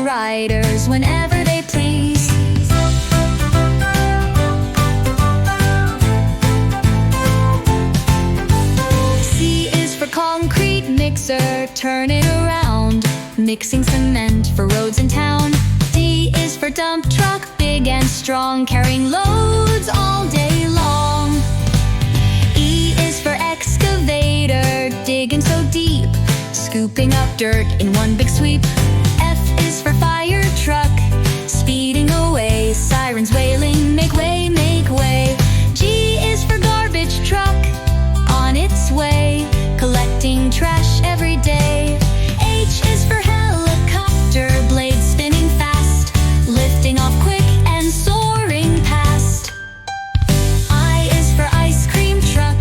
riders whenever they please. C is for concrete mixer, turn it around, mixing cement for roads in town. D is for dump truck, big and strong, carrying loads all day long. E is for excavator, digging so deep, scooping up dirt in one big sweep. F is for fire truck, speeding away, sirens wailing, make way, make way. G is for garbage truck, on its way, collecting trash every day. H is for helicopter, blades spinning fast, lifting off quick and soaring past. I is for ice cream truck,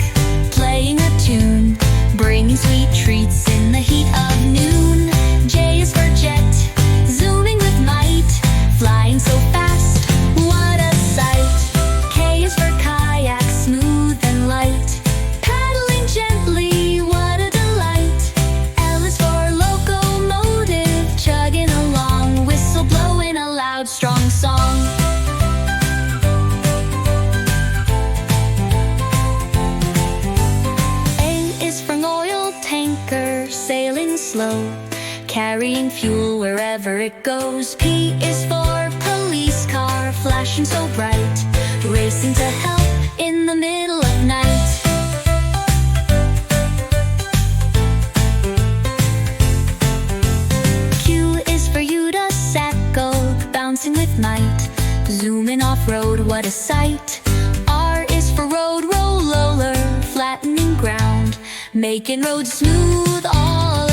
playing a tune, bringing sweet treats in the heat of noon. J is for jet, zooming with might, flying so fast, what a sight. K is for kayak, smooth and light, paddling gently, what a delight. L is for locomotive, chugging along, whistle blowing a loud, strong song. A is for oil tanker, sailing slow, carrying fuel wherever it goes. P is for police car, flashing so bright, racing to help in the middle of night. Q is for unicycle, bouncing with might, zooming off-road, what a sight. R is for road roller, flattening ground, making roads smooth all